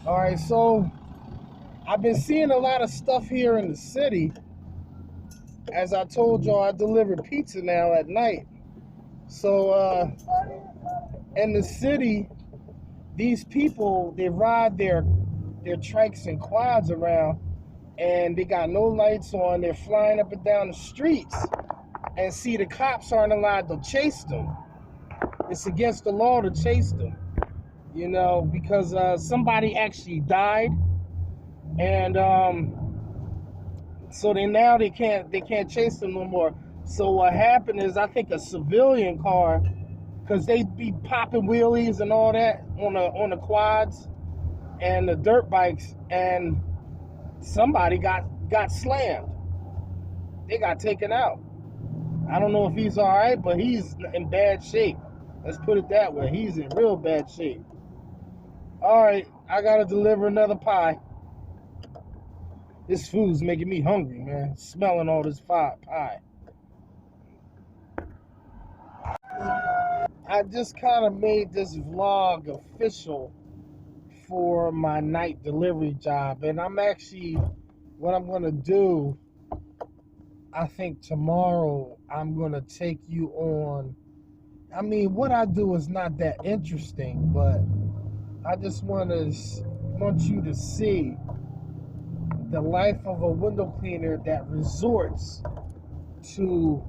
All right, so I've been seeing a lot of stuff here in the city. As I told y'all, I deliver pizza now at night. So in the city, these people, they ride their trikes and quads around, and they got no lights on. They're flying up and down the streets, and see, the cops aren't allowed to chase them. It's against the law to chase them, because somebody actually died, and so they can't chase them no more. So what happened is, I think a civilian car, because they be popping wheelies and all that on the quads and the dirt bikes, and somebody got slammed. They got taken out. I don't know if he's all right, but he's in bad shape. Let's put it that way. He's in real bad shape. All right, I gotta deliver another pie. This food's making me hungry, man. Smelling all this pie. I just kind of made this vlog official for my night delivery job, and what I'm gonna do, I think tomorrow I'm gonna take you on. I mean, what I do is not that interesting, but I just want you to see the life of a window cleaner that resorts to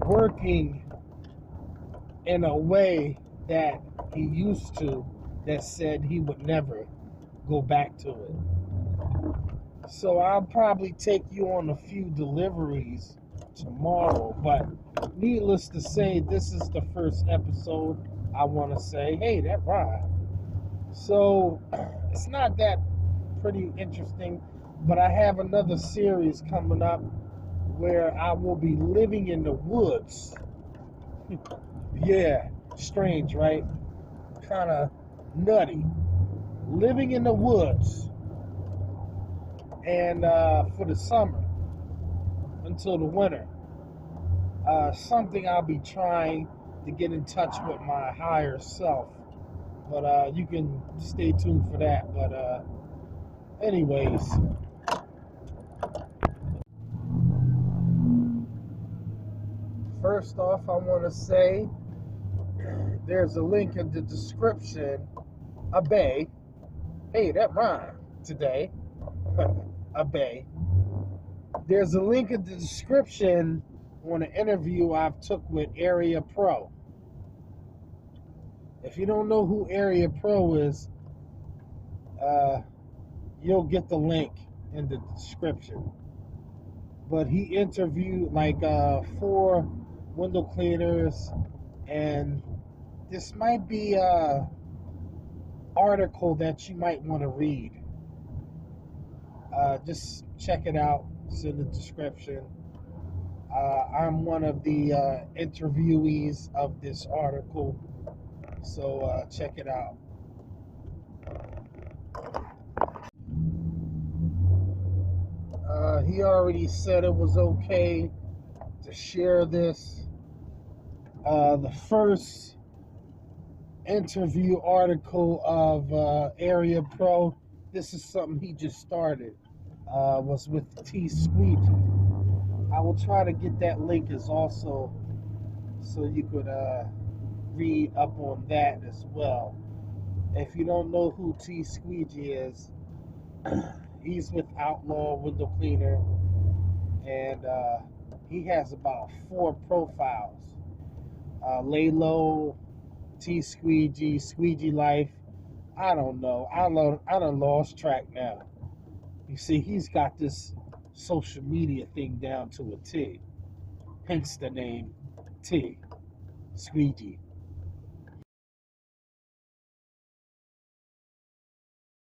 working in a way that he used to, that said he would never go back to it. So I'll probably take you on a few deliveries tomorrow, but needless to say, this is the first episode. I want to say, hey, that rhymed. So it's not that pretty interesting, but I have another series coming up where I will be living in the woods. Yeah, strange, right? Kind of nutty. Living in the woods, and for the summer until the winter. Something I'll be trying to get in touch with my higher self, but you can stay tuned for that. But anyways, first off, I want to say there's a link in the description. A bay. Hey, that rhymed today. A bay. There's a link in the description on an interview I've took with M.A.W. If you don't know who M.A.W is, you'll get the link in the description. But he interviewed like 4 window cleaners, and this might be a article that you might want to read. Just check it out. It's in the description. I'm one of the interviewees of this article, so check it out. He already said it was okay to share this. The first interview article of M.A.W, this is something he just started, was with T Squeegee. I will try to get that link as also, so you could read up on that as well. If you don't know who T Squeegee is, he's with Outlaw Window Cleaner, and he has about 4 profiles. Lay Low, T Squeegee, Squeegee Life. I don't know. I done lost track now. You see, he's got this social media thing down to a T. Hence the name T, Squeegee.